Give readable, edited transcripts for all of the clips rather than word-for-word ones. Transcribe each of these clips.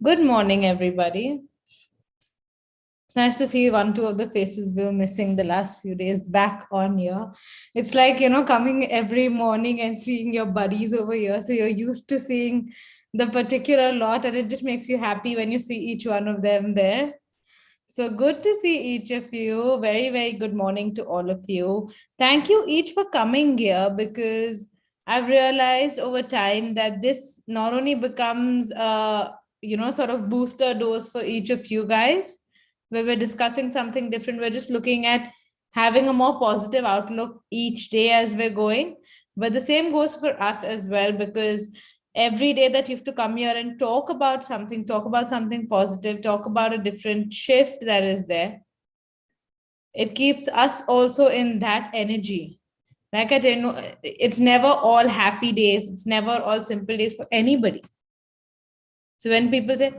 Good morning, everybody. It's nice to see one, two of the faces we were missing the last few days back on here. It's like, coming every morning and seeing your buddies over here. So you're used to seeing the particular lot, and it just makes you happy when you see each one of them there. So good to see each of you. Very, very good morning to all of you. Thank you each for coming here, because I've realized over time that this not only becomes a, sort of booster dose for each of you guys, where we're discussing something different. We're just looking at having a more positive outlook each day as we're going. But the same goes for us as well, because every day that you have to come here and talk about something positive, talk about a different shift that is there, it keeps us also in that energy. Like I tell you, it's never all happy days, it's never all simple days for anybody. So when people say,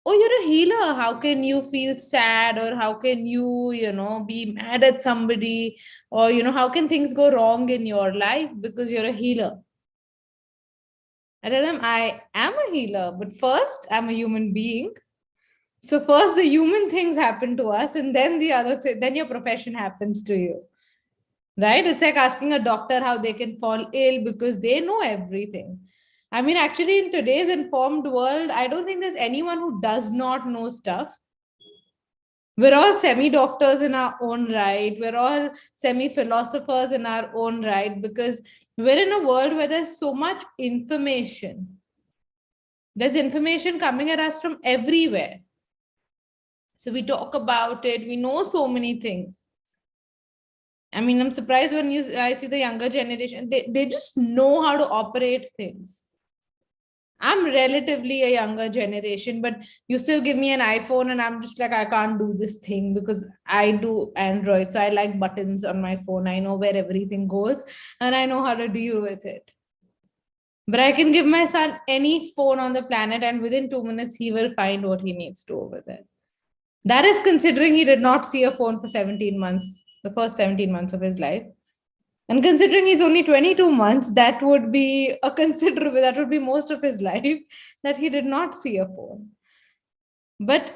oh, you're a healer, how can you feel sad, or how can you be mad at somebody, or how can things go wrong in your life because you're a healer? I tell them, I am a healer, but first, I'm a human being. So first, the human things happen to us, and then the other thing, then your profession happens to you, right? It's like asking a doctor how they can fall ill because they know everything. I mean, actually, in today's informed world, I don't think there's anyone who does not know stuff. We're all semi doctors in our own right. We're all semi philosophers in our own right, because we're in a world where there's so much information. There's information coming at us from everywhere. So we talk about it, we know so many things. I mean, I'm surprised when I see the younger generation, they just know how to operate things. I'm relatively a younger generation, but you still give me an iPhone and I'm just like, I can't do this thing because I do Android. So I like buttons on my phone. I know where everything goes and I know how to deal with it. But I can give my son any phone on the planet, and within 2 minutes, he will find what he needs to over there. That is considering he did not see a phone for 17 months, the first 17 months of his life. And considering he's only 22 months, that would be that would be most of his life that he did not see a phone. But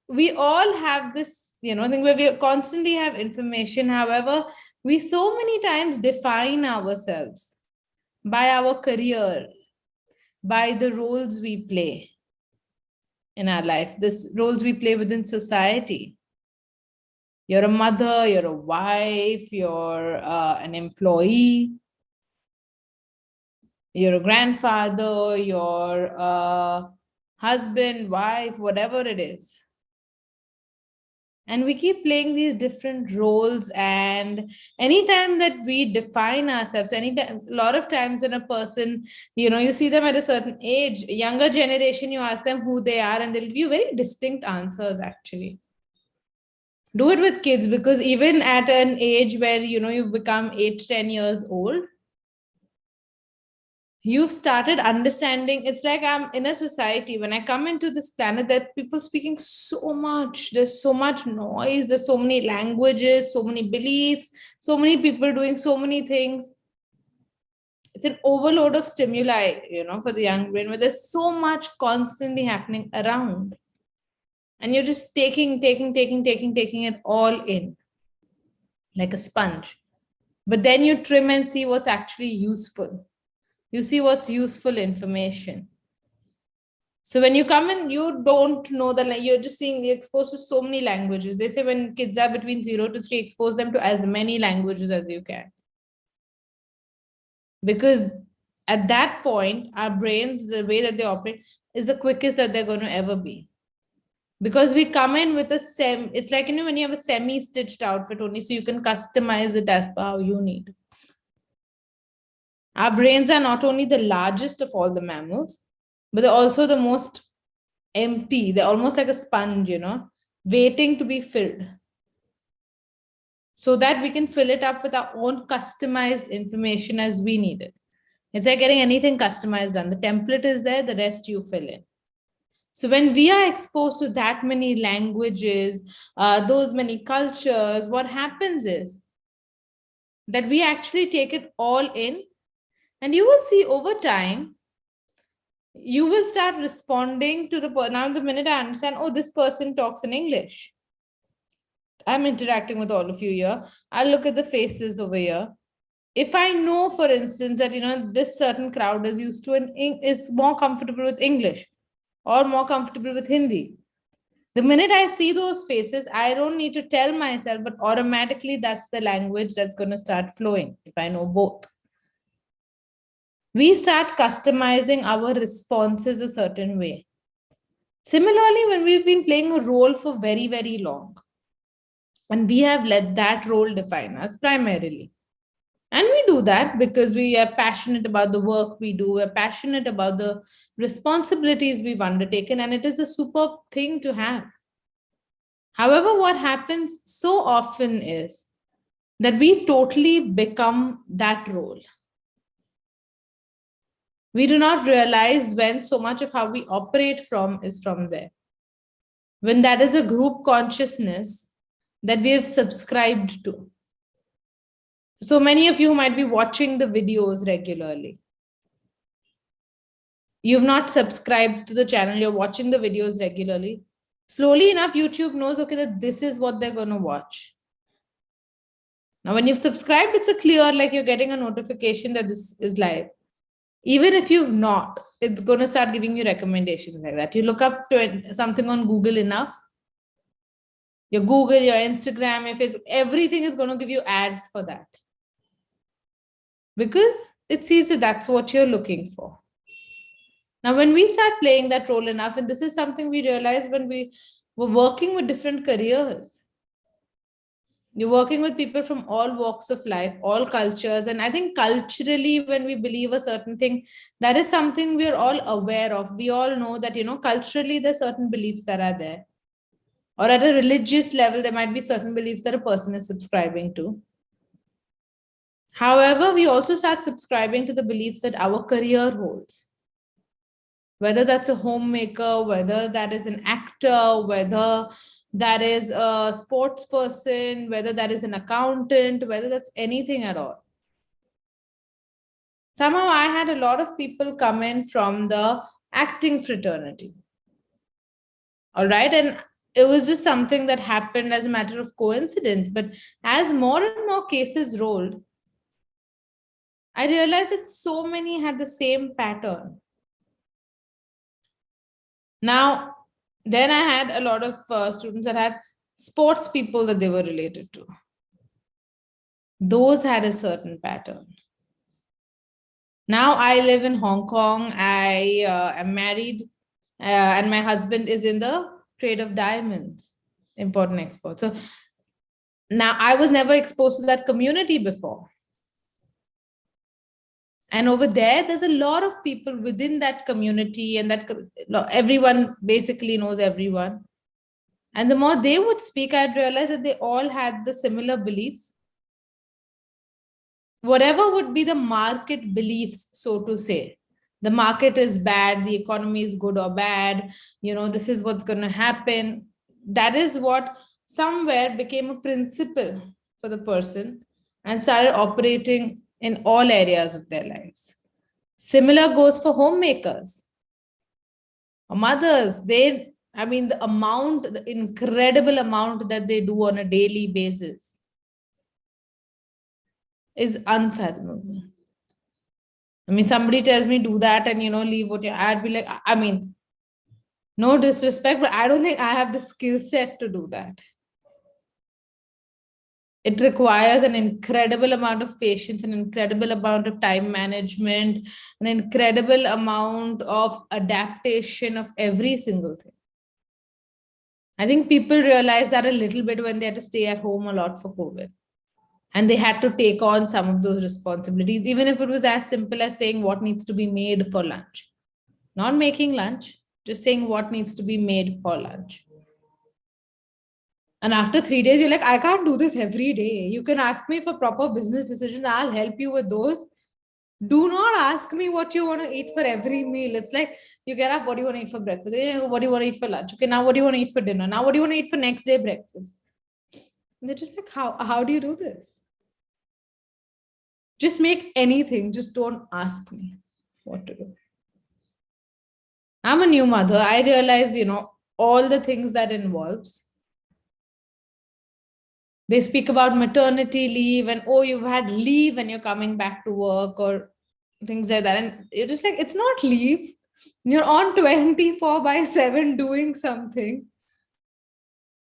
we all have this, thing where we constantly have information. However, we so many times define ourselves by our career, by the roles we play in our life, this roles we play within society. You're a mother, you're a wife, you're an employee, you're a grandfather, you're a husband, wife, whatever it is. And we keep playing these different roles. And anytime that we define ourselves, anytime, a lot of times when a person, you see them at a certain age, younger generation, you ask them who they are, and they'll give you very distinct answers actually. Do it with kids, because even at an age where you've become 8-10 years old, you've started understanding. It's like I'm in a society, when I come into this planet, that people speaking so much, there's so much noise, there's so many languages, so many beliefs, so many people doing so many things. It's an overload of stimuli, for the young brain, where there's so much constantly happening around, and you're just taking it all in like a sponge. But then you trim and see what's actually useful. You see what's useful information. So when you come in, you don't know you're just seeing, you're exposed to so many languages. They say when kids are between 0 to 3, expose them to as many languages as you can. Because at that point, our brains, the way that they operate, is the quickest that they're going to ever be. Because we come in with it's like, when you have a semi-stitched outfit only, so you can customize it as per how you need. Our brains are not only the largest of all the mammals, but they're also the most empty. They're almost like a sponge, waiting to be filled, so that we can fill it up with our own customized information as we need it. It's like getting anything customized done. The template is there, the rest you fill in. So when we are exposed to that many languages, those many cultures, what happens is that we actually take it all in, and you will see over time, you will start responding to now the minute I understand, oh, this person talks in English. I'm interacting with all of you here. I'll look at the faces over here. If I know, for instance, that this certain crowd is used to is more comfortable with English or more comfortable with Hindi, the minute I see those faces, I don't need to tell myself, but automatically that's the language that's going to start flowing if I know both. We start customizing our responses a certain way. Similarly, when we've been playing a role for very, very long, and we have let that role define us primarily. And we do that because we are passionate about the work we do, we're passionate about the responsibilities we've undertaken, and it is a superb thing to have. However, what happens so often is that we totally become that role. We do not realize when so much of how we operate from is from there. When that is a group consciousness that we have subscribed to. So many of you might be watching the videos regularly. You've not subscribed to the channel, you're watching the videos regularly. Slowly enough, YouTube knows, okay, that this is what they're going to watch. Now, when you've subscribed, it's a clear, like you're getting a notification that this is live. Even if you've not, it's going to start giving you recommendations like that. You look up to something on Google enough, your Google, your Instagram, your Facebook, everything is going to give you ads for that. Because it sees that that's what you're looking for. Now, when we start playing that role enough, and this is something we realized when we were working with different careers, you're working with people from all walks of life, all cultures. And I think culturally, when we believe a certain thing, that is something we're all aware of. We all know that, culturally, there's certain beliefs that are there. Or at a religious level, there might be certain beliefs that a person is subscribing to. However, we also start subscribing to the beliefs that our career holds. Whether that's a homemaker, whether that is an actor, whether that is a sports person, whether that is an accountant, whether that's anything at all. Somehow I had a lot of people come in from the acting fraternity. All right. And it was just something that happened as a matter of coincidence. But as more and more cases rolled, I realized that so many had the same pattern. Now, then I had a lot of students that had sports people that they were related to. Those had a certain pattern. Now I live in Hong Kong. I am married and my husband is in the trade of diamonds, import and export. So now I was never exposed to that community before. And over there, there's a lot of people within that community, and that everyone basically knows everyone. And the more they would speak, I'd realize that they all had the similar beliefs. Whatever would be the market beliefs, so to say, the market is bad, the economy is good or bad, this is what's going to happen. That is what somewhere became a principle for the person and started operating in all areas of their lives. Similar goes for homemakers or mothers. The incredible amount that they do on a daily basis is unfathomable. Somebody tells me do that and, leave what I'd be like, no disrespect, but I don't think I have the skill set to do that. It requires an incredible amount of patience, an incredible amount of time management, an incredible amount of adaptation of every single thing. I think people realize that a little bit when they had to stay at home a lot for COVID. And they had to take on some of those responsibilities, even if it was as simple as saying what needs to be made for lunch. Not making lunch, just saying what needs to be made for lunch. And after 3 days, you're like, I can't do this every day. You can ask me for proper business decisions. I'll help you with those. Do not ask me what you want to eat for every meal. It's like you get up, what do you want to eat for breakfast? What do you want to eat for lunch? Okay, now what do you want to eat for dinner? Now what do you want to eat for next day breakfast? And they're just like, how do you do this? Just make anything. Just don't ask me what to do. I'm a new mother. I realize, all the things that involves. They speak about maternity leave and, oh, you've had leave and you're coming back to work or things like that. And you're just like, it's not leave. You're on 24 by 7 doing something,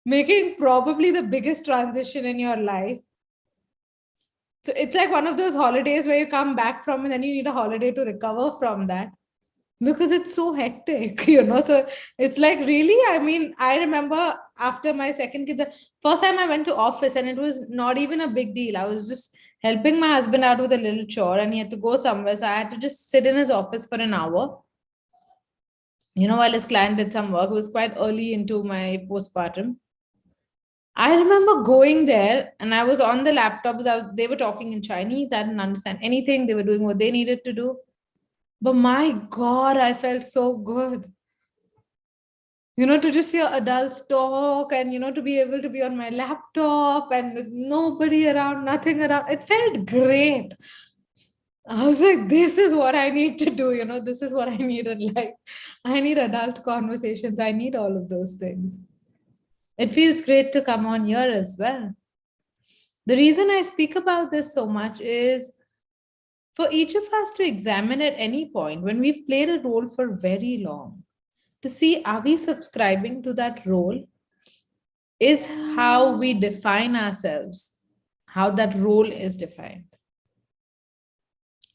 making probably the biggest transition in your life. So it's like one of those holidays where you come back from and then you need a holiday to recover from that because it's so hectic, So it's like, really, I mean, I remember after my second kid, the first time I went to office and it was not even a big deal. I was just helping my husband out with a little chore and he had to go somewhere. So I had to just sit in his office for an hour, while his client did some work. It was quite early into my postpartum. I remember going there and I was on the laptop because they were talking in Chinese. I didn't understand anything. They were doing what they needed to do. But my God, I felt so good. To just hear adults talk and, to be able to be on my laptop and with nobody around, nothing around. It felt great. I was like, this is what I need to do. This is what I need in life. I need adult conversations. I need all of those things. It feels great to come on here as well. The reason I speak about this so much is for each of us to examine at any point when we've played a role for very long, to see, are we subscribing to that role? Is how we define ourselves, how that role is defined.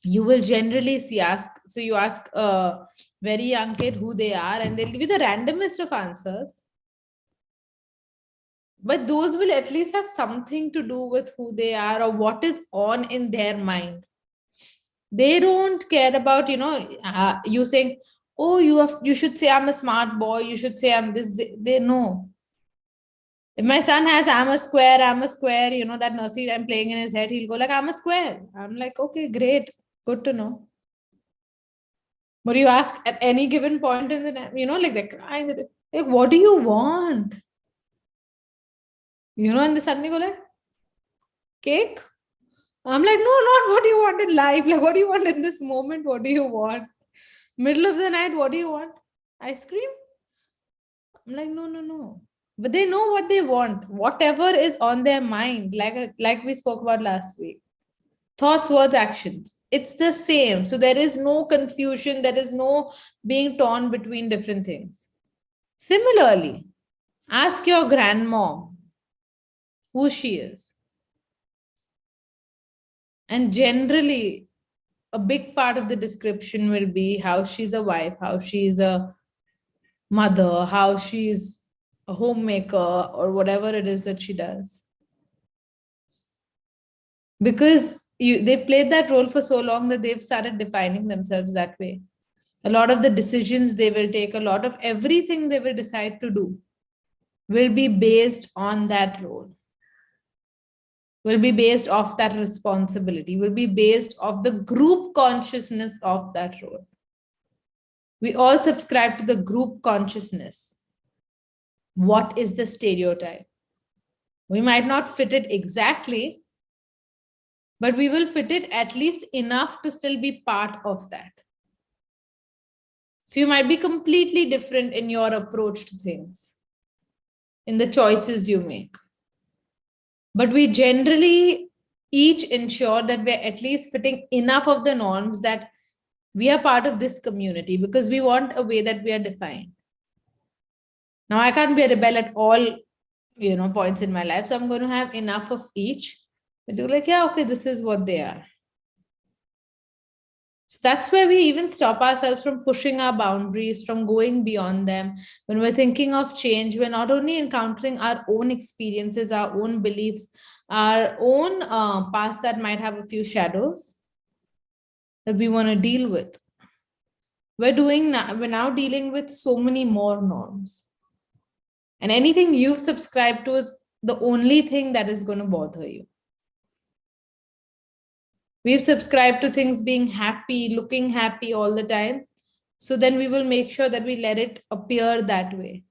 You will generally you ask a very young kid who they are, and they'll give you the randomest of answers. But those will at least have something to do with who they are or what is on in their mind. They don't care about, you saying, oh, you should say I'm a smart boy, you should say I'm this. They know. If my son has I'm a square, that nursery I'm playing in his head, he'll go like, I'm a square. I'm like, okay, great. Good to know. But you ask at any given point in the time, like they're crying, like, what do you want? And they suddenly go like, cake? I'm like, no, not what do you want in life? Like, what do you want in this moment? What do you want? Middle of the night, what do you want? Ice cream? I'm like, no, no, no. But they know what they want, whatever is on their mind, like we spoke about last week. Thoughts, words, actions. It's the same. So there is no confusion. There is no being torn between different things. Similarly, ask your grandma who she is. And generally, a big part of the description will be how she's a wife, how she's a mother, how she's a homemaker, or whatever it is that she does. Because they've played that role for so long that they've started defining themselves that way. A lot of the decisions they will take, a lot of everything they will decide to do will be based on that role, will be based off that responsibility, will be based off the group consciousness of that role. We all subscribe to the group consciousness. What is the stereotype? We might not fit it exactly, but we will fit it at least enough to still be part of that. So you might be completely different in your approach to things, in the choices you make. But we generally each ensure that we're at least fitting enough of the norms that we are part of this community because we want a way that we are defined. Now, I can't be a rebel at all, points in my life. So I'm going to have enough of each. But they're like, yeah, okay, this is what they are. So that's where we even stop ourselves from pushing our boundaries, from going beyond them. When we're thinking of change, we're not only encountering our own experiences, our own beliefs, our own past that might have a few shadows that we want to deal with. We're now dealing with so many more norms. And anything you've subscribed to is the only thing that is going to bother you. We've subscribed to things being happy, looking happy all the time. So then we will make sure that we let it appear that way.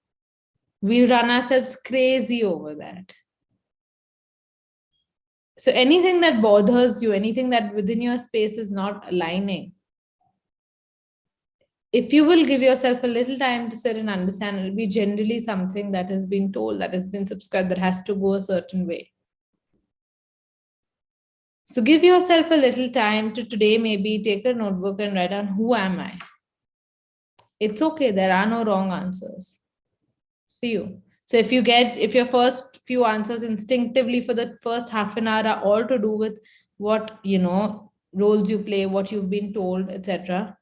We run ourselves crazy over that. So anything that bothers you, anything that within your space is not aligning, if you will give yourself a little time to sit and understand, it'll be generally something that has been told, that has been subscribed, that has to go a certain way. So give yourself a little time to today, maybe take a notebook and write down, who am I? It's okay. There are no wrong answers for you. So if your first few answers instinctively for the first half an hour are all to do with what, roles you play, what you've been told, etc.,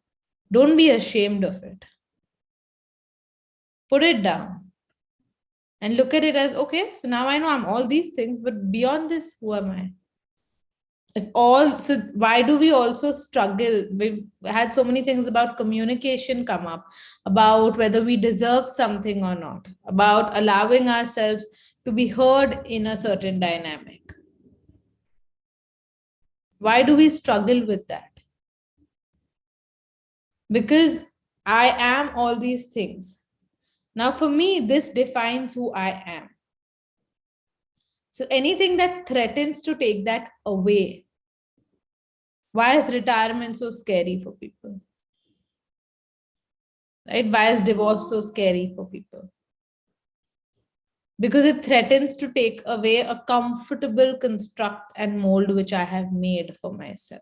don't be ashamed of it. Put it down and look at it as, okay, so now I know I'm all these things, but beyond this, who am I? So why do we also struggle? We've had so many things about communication come up, about whether we deserve something or not, about allowing ourselves to be heard in a certain dynamic. Why do we struggle with that? Because I am all these things. Now, for me, this defines who I am. So anything that threatens to take that away. Why is retirement so scary for people? Right? Why is divorce so scary for people? Because it threatens to take away a comfortable construct and mold which I have made for myself.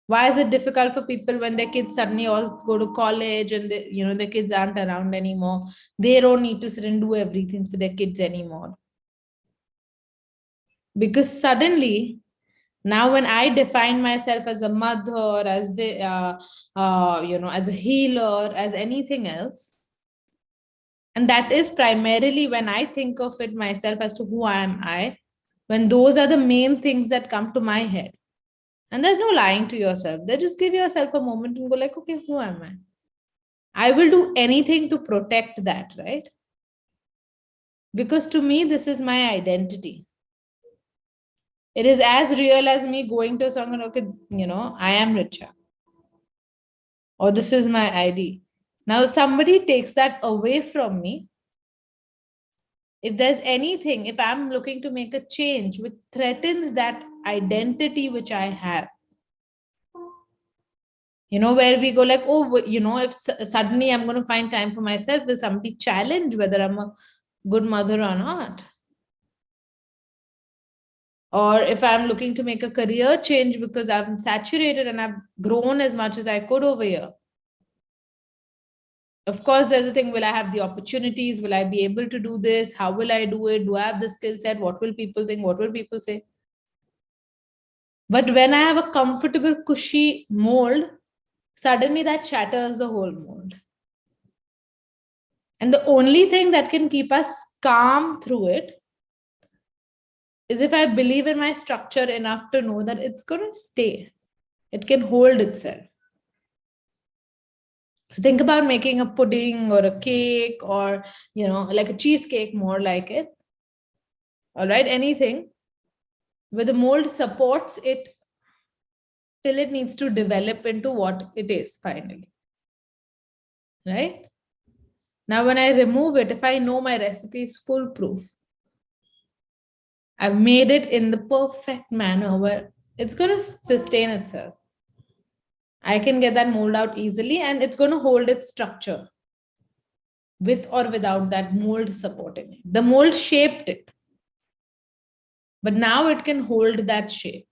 Why is it difficult for people when their kids suddenly all go to college and their kids aren't around anymore? They don't need to sit and do everything for their kids anymore. Because suddenly, now when I define myself as a mother, as as a healer, as anything else, and that is primarily when I think of it myself as to who am I, when those are the main things that come to my head. And there's no lying to yourself. They just give yourself a moment and go like, okay, who am I? I will do anything to protect that, right? Because to me, this is my identity. It is as real as me going to someone, okay, I am Richa. Or this is my ID. Now, if somebody takes that away from me, if there's anything, if I'm looking to make a change which threatens that identity which I have, where we go like, oh, if suddenly I'm going to find time for myself, will somebody challenge whether I'm a good mother or not? Or if I'm looking to make a career change because I'm saturated and I've grown as much as I could over here. Of course, there's a thing, will I have the opportunities? Will I be able to do this? How will I do it? Do I have the skill set? What will people think? What will people say? But when I have a comfortable, cushy mold, suddenly that shatters the whole mold. And the only thing that can keep us calm through it is if I believe in my structure enough to know that it's going to stay. It can hold itself. So think about making a pudding or a cake or, like a cheesecake, more like it. All right, anything where the mold supports it till it needs to develop into what it is finally. Right? Now, when I remove it, if I know my recipe is foolproof, I've made it in the perfect manner where it's going to sustain itself. I can get that mold out easily and it's going to hold its structure with or without that mold supporting it. The mold shaped it, but now it can hold that shape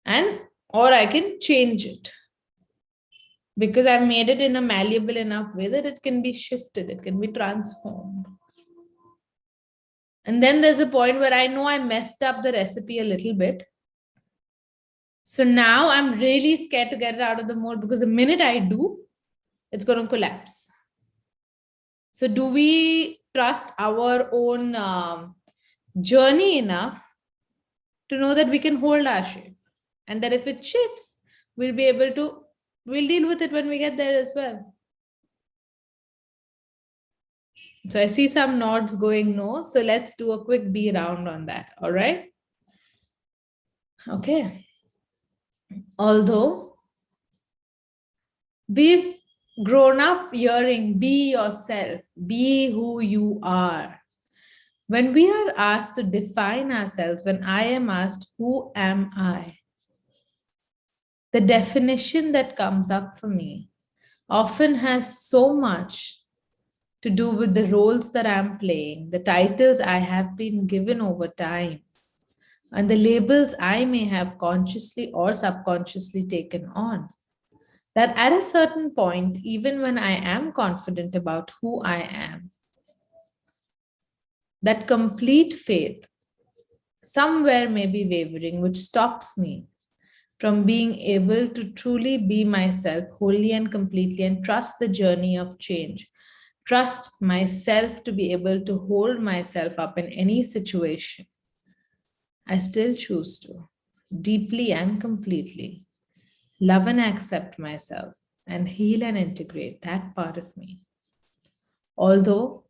or I can change it because I've made it in a malleable enough way that it can be shifted, it can be transformed. And then there's a point where I know I messed up the recipe a little bit. So now I'm really scared to get it out of the mold because the minute I do, it's going to collapse. So do we trust our own journey enough to know that we can hold our shape and that if it shifts, we'll deal with it when we get there as well. So I see some nods going no. So let's do a quick B round on that. All right. Okay. Although we've grown up hearing be yourself, be who you are. When we are asked to define ourselves, when I am asked, who am I? The definition that comes up for me often has so much to do with the roles that I'm playing, the titles I have been given over time, and the labels I may have consciously or subconsciously taken on. That at a certain point, even when I am confident about who I am, that complete faith somewhere may be wavering, which stops me from being able to truly be myself wholly and completely and trust the journey of change. Trust myself to be able to hold myself up in any situation. I still choose to deeply and completely love and accept myself and heal and integrate that part of me. Although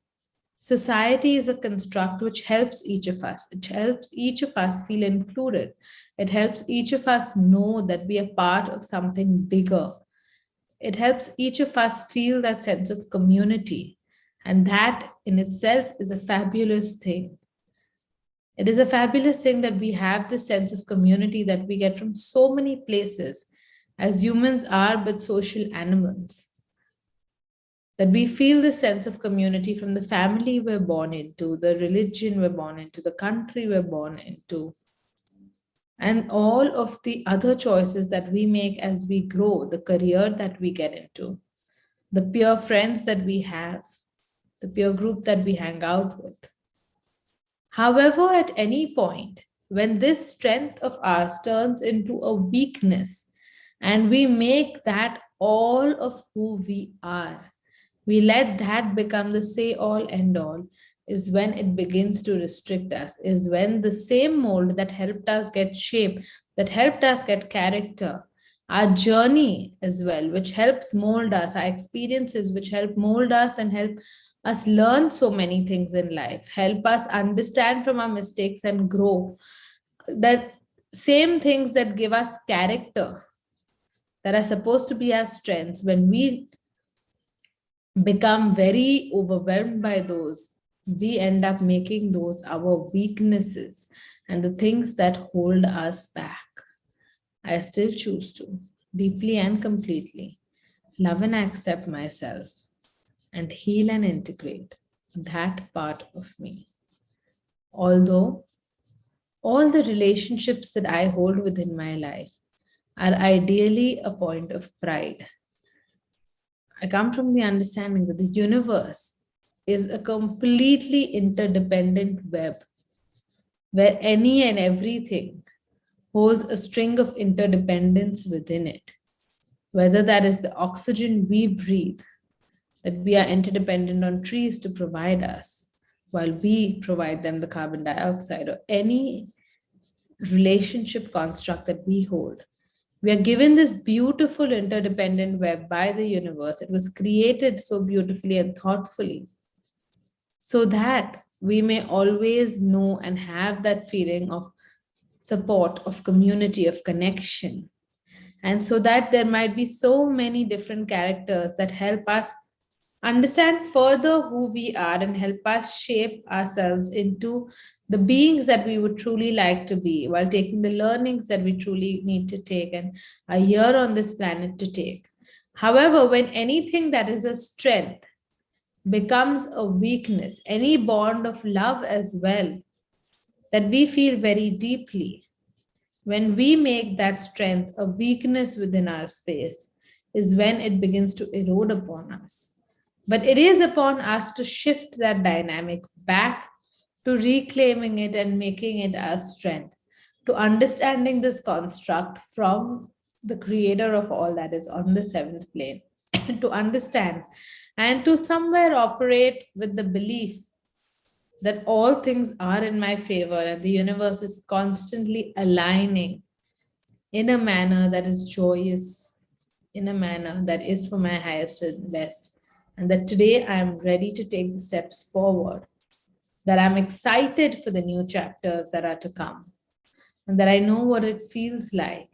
society is a construct which helps each of us, it helps each of us feel included, it helps each of us know that we are part of something bigger, it helps each of us feel that sense of community. And that in itself is a fabulous thing. It is a fabulous thing that we have this sense of community that we get from so many places, as humans are but social animals. That we feel the sense of community from the family we're born into, the religion we're born into, the country we're born into, and all of the other choices that we make as we grow, the career that we get into, the peer friends that we have, the peer group that we hang out with. However, at any point, when this strength of ours turns into a weakness and we make that all of who we are, we let that become the say all end all, is when it begins to restrict us, is when the same mold that helped us get shape, that helped us get character, our journey as well, which helps mold us, our experiences, which help mold us and help us learn so many things in life, help us understand from our mistakes and grow. That same things that give us character, that are supposed to be our strengths, when we become very overwhelmed by those, we end up making those our weaknesses and the things that hold us back. I still choose to deeply and completely love and accept myself and heal and integrate that part of me. Although all the relationships that I hold within my life are ideally a point of pride, I come from the understanding that the universe is a completely interdependent web where any and everything holds a string of interdependence within it. Whether that is the oxygen we breathe, that we are interdependent on trees to provide us, while we provide them the carbon dioxide, or any relationship construct that we hold. We are given this beautiful interdependent web by the universe. It was created so beautifully and thoughtfully so that we may always know and have that feeling of support, of community, of connection. And so that there might be so many different characters that help us understand further who we are and help us shape ourselves into the beings that we would truly like to be, while taking the learnings that we truly need to take and are here on this planet to take. However, when anything that is a strength becomes a weakness, any bond of love as well, that we feel very deeply, when we make that strength a weakness within our space, is when it begins to erode upon us. But it is upon us to shift that dynamic back to reclaiming it and making it our strength, to understanding this construct from the creator of all that is on the seventh plane, to understand and to somewhere operate with the belief that all things are in my favor and the universe is constantly aligning in a manner that is joyous, in a manner that is for my highest and best. And that today I am ready to take the steps forward, that I'm excited for the new chapters that are to come, and that I know what it feels like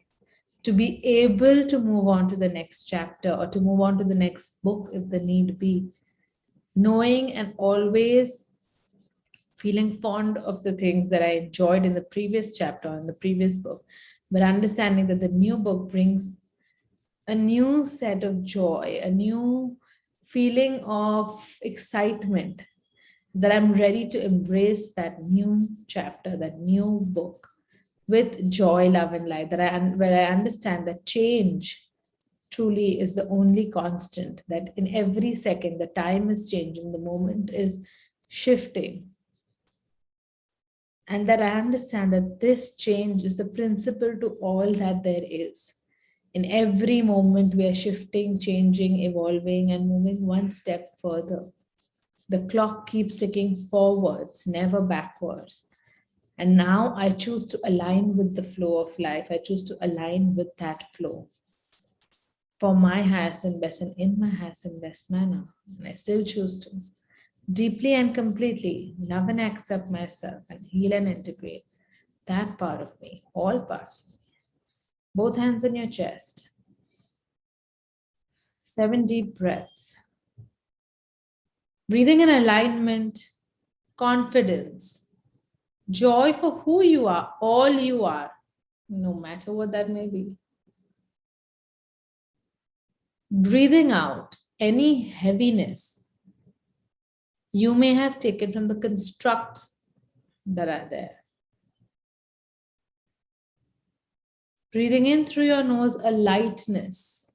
to be able to move on to the next chapter or to move on to the next book if the need be, knowing and always feeling fond of the things that I enjoyed in the previous chapter, in the previous book, but understanding that the new book brings a new set of joy, a new feeling of excitement, that I'm ready to embrace that new chapter, that new book with joy, love, and light, where I understand that change truly is the only constant, that in every second, the time is changing, the moment is shifting. And that I understand that this change is the principle to all that there is. In every moment, we are shifting, changing, evolving, and moving one step further. The clock keeps ticking forwards, never backwards. And now I choose to align with the flow of life. I choose to align with that flow for my highest and best and in my highest and best manner. And I still choose to deeply and completely love and accept myself and heal and integrate that part of me, all parts of me. Both hands on your chest. 7 deep breaths. Breathing in alignment, confidence, joy for who you are, all you are, no matter what that may be. Breathing out any heaviness you may have taken from the constructs that are there. Breathing in through your nose, a lightness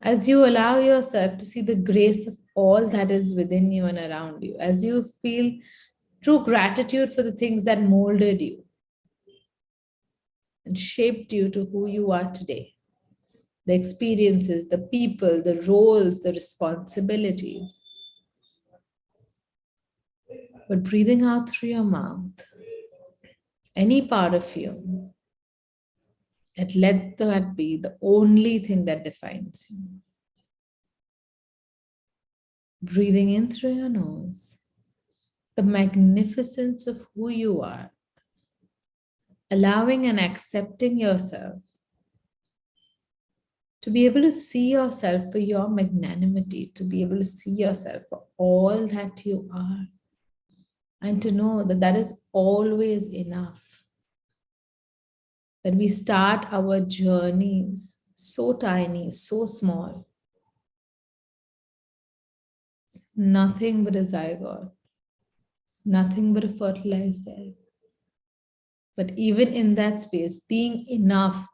as you allow yourself to see the grace of all that is within you and around you, as you feel true gratitude for the things that molded you and shaped you to who you are today. The experiences, the people, the roles, the responsibilities. But breathing out through your mouth, any part of you, and let that be the only thing that defines you. Breathing in through your nose, the magnificence of who you are, allowing and accepting yourself to be able to see yourself for your magnanimity, to be able to see yourself for all that you are, and to know that that is always enough. That we start our journeys so tiny, so small. It's nothing but a zygote. It's nothing but a fertilized egg. But even in that space, being enough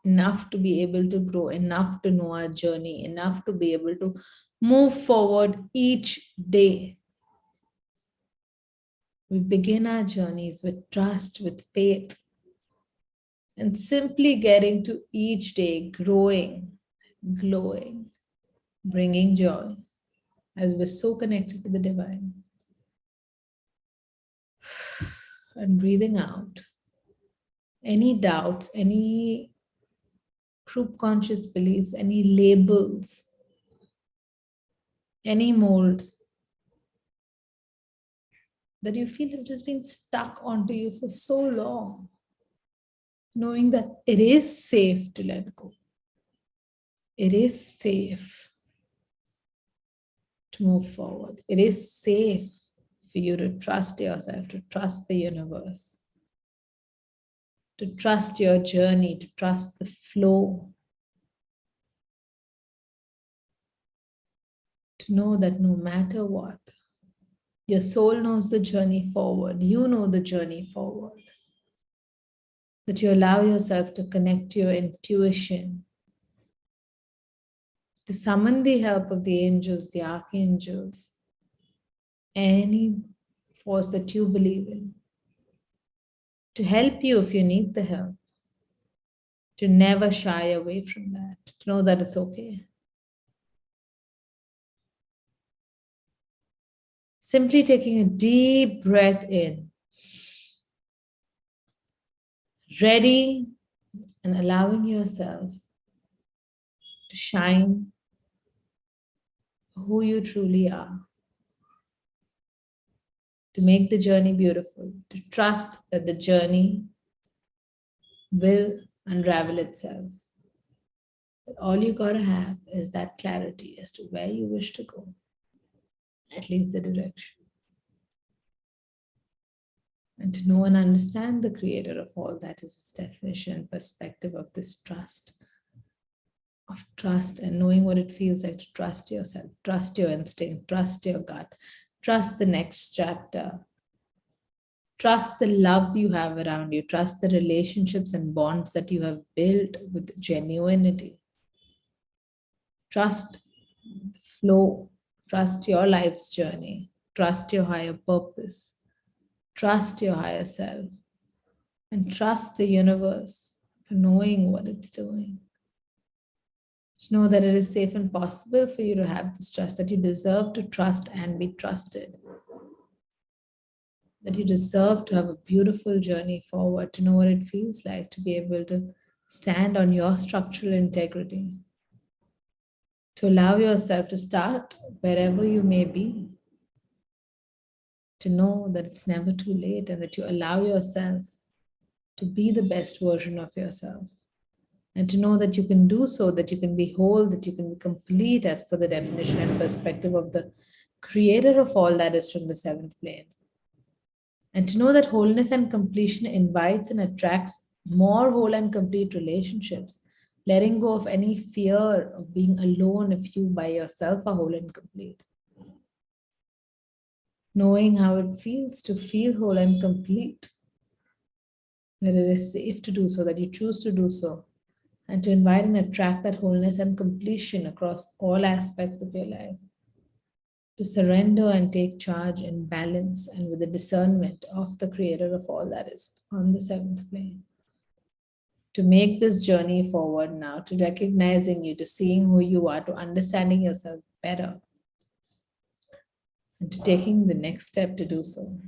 to be able to grow, enough to know our journey, enough to be able to move forward each day. We begin our journeys with trust, with faith, and simply getting to each day growing, glowing, bringing joy as we're so connected to the divine. And breathing out any doubts, any group conscious beliefs, any labels, any molds that you feel have just been stuck onto you for so long, knowing that it is safe to let go. It is safe to move forward. It is safe for you to trust yourself, to trust the universe, to trust your journey, to trust the flow, to know that no matter what, your soul knows the journey forward. You know the journey forward. That you allow yourself to connect to your intuition, to summon the help of the angels, the archangels, any force that you believe in, to help you if you need the help, to never shy away from that, to know that it's okay. Simply taking a deep breath in, ready and allowing yourself to shine who you truly are, to make the journey beautiful, to trust that the journey will unravel itself. But all you gotta have is that clarity as to where you wish to go, at least the direction. And to know and understand the creator of all that is its definition and perspective of this trust. of trust and knowing what it feels like to trust yourself, trust your instinct, trust your gut, trust the next chapter, trust the love you have around you, trust the relationships and bonds that you have built with genuinity, trust the flow, trust your life's journey, trust your higher purpose, trust your higher self, and trust the universe for knowing what it's doing. To know that it is safe and possible for you to have this trust, that you deserve to trust and be trusted, that you deserve to have a beautiful journey forward, to know what it feels like to be able to stand on your structural integrity, to allow yourself to start wherever you may be, to know that it's never too late and that you allow yourself to be the best version of yourself. And to know that you can do so, that you can be whole, that you can be complete as per the definition and perspective of the creator of all that is from the seventh plane. And to know that wholeness and completion invites and attracts more whole and complete relationships, letting go of any fear of being alone if you by yourself are whole and complete. Knowing how it feels to feel whole and complete, that it is safe to do so, that you choose to do so, and to invite and attract that wholeness and completion across all aspects of your life. To surrender and take charge in balance and with the discernment of the creator of all that is on the seventh plane. To make this journey forward now, to recognizing you, to seeing who you are, to understanding yourself better, and to taking the next step to do so.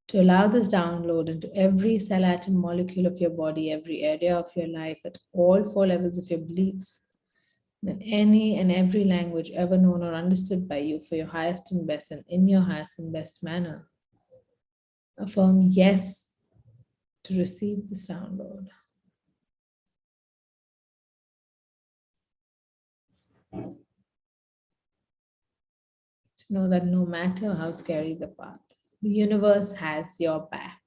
To allow this download into every cell, atom, molecule of your body, every area of your life, at all four levels of your beliefs, in any and every language ever known or understood by you for your highest and best and in your highest and best manner. Affirm yes to receive this download. To know that no matter how scary the path, the universe has your back.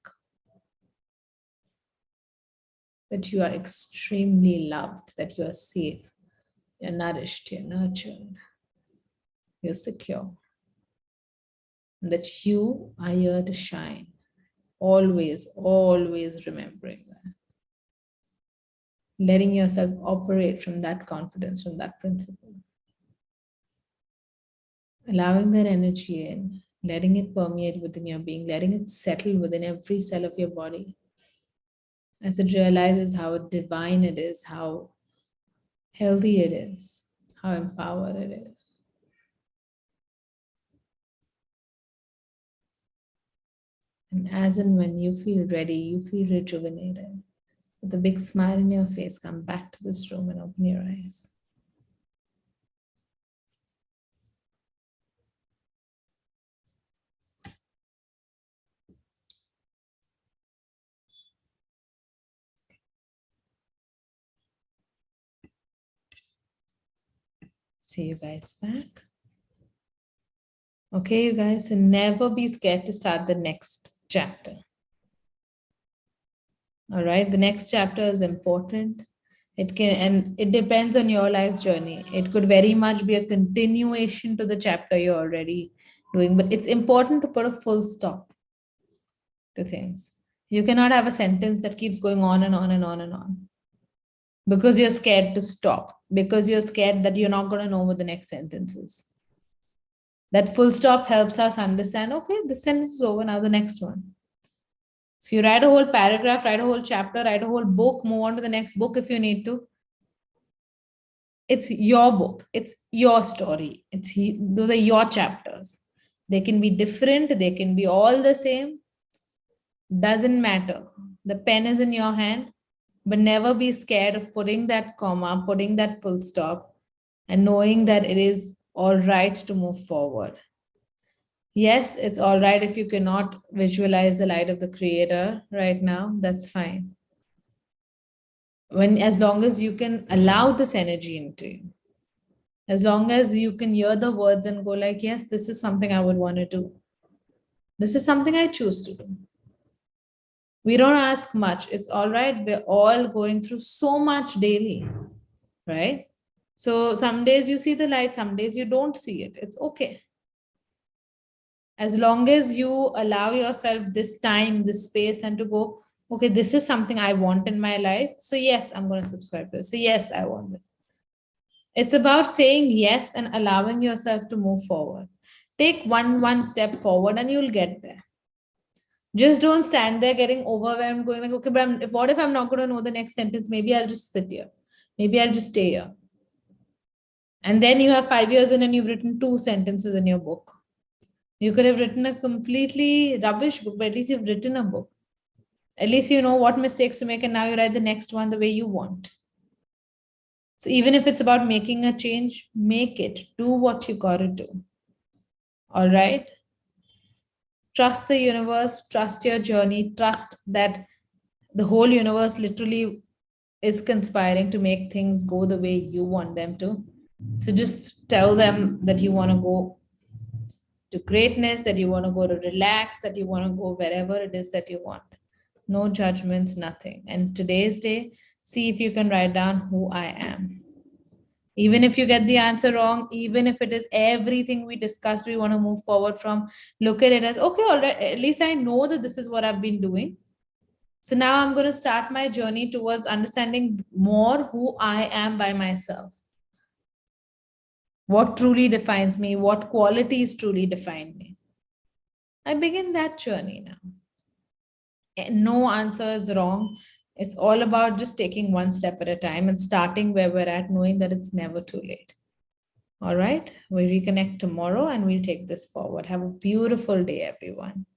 That you are extremely loved, that you are safe, you're nourished, you're nurtured, you're secure. And that you are here to shine. Always, always remembering that. Letting yourself operate from that confidence, from that principle. Allowing that energy in, letting it permeate within your being, letting it settle within every cell of your body. As it realizes how divine it is, how healthy it is, how empowered it is. And as and when you feel ready, you feel rejuvenated. With a big smile in your face, come back to this room and open your eyes. See you guys back. Okay, you guys, and never be scared to start the next chapter. All right, the next chapter is important. It can, and it depends on your life journey. It could very much be a continuation to the chapter you're already doing, but it's important to put a full stop to things. You cannot have a sentence that keeps going on and on and on and on because you're scared to stop, because you're scared that you're not going to know what the next sentence is. That full stop helps us understand, okay, this sentence is over, now the next one. So you write a whole paragraph, write a whole chapter, write a whole book, move on to the next book if you need to. It's your book. It's your story. Those are your chapters. They can be different. They can be all the same. Doesn't matter. The pen is in your hand, but never be scared of putting that comma, putting that full stop, and knowing that it is all right to move forward. Yes, it's all right if you cannot visualize the light of the creator right now, that's fine. As long as you can allow this energy into you, as long as you can hear the words and go like, yes, this is something I would want to do. This is something I choose to do. We don't ask much. It's all right. We're all going through so much daily. right? So some days you see the light, some days you don't see it. It's okay. As long as you allow yourself this time, this space, and to go, okay, this is something I want in my life. So yes, I'm going to subscribe to this. So yes, I want this. It's about saying yes and allowing yourself to move forward. Take one step forward and you'll get there. Just don't stand there getting overwhelmed, going like, okay, but what if I'm not going to know the next sentence? Maybe I'll just sit here. Maybe I'll just stay here. And then you have 5 years in and you've written 2 sentences in your book. You could have written a completely rubbish book, but at least you've written a book. At least you know what mistakes to make, and now you write the next one the way you want. So even if it's about making a change, make it. Do what you gotta do. All right? Trust the universe, trust your journey, trust that the whole universe literally is conspiring to make things go the way you want them to. So just tell them that you want to go to greatness, that you want to go to relax, that you want to go wherever it is that you want. No judgments, nothing. And today's day, see if you can write down who I am. Even if you get the answer wrong, even if it is everything we discussed, we want to move forward from, look at it as, okay, all right, at least I know that this is what I've been doing. So now I'm going to start my journey towards understanding more who I am by myself. What truly defines me, what qualities truly define me. I begin that journey now. No answer is wrong. It's all about just taking one step at a time and starting where we're at, knowing that it's never too late. All right, we reconnect tomorrow and we'll take this forward. Have a beautiful day, everyone.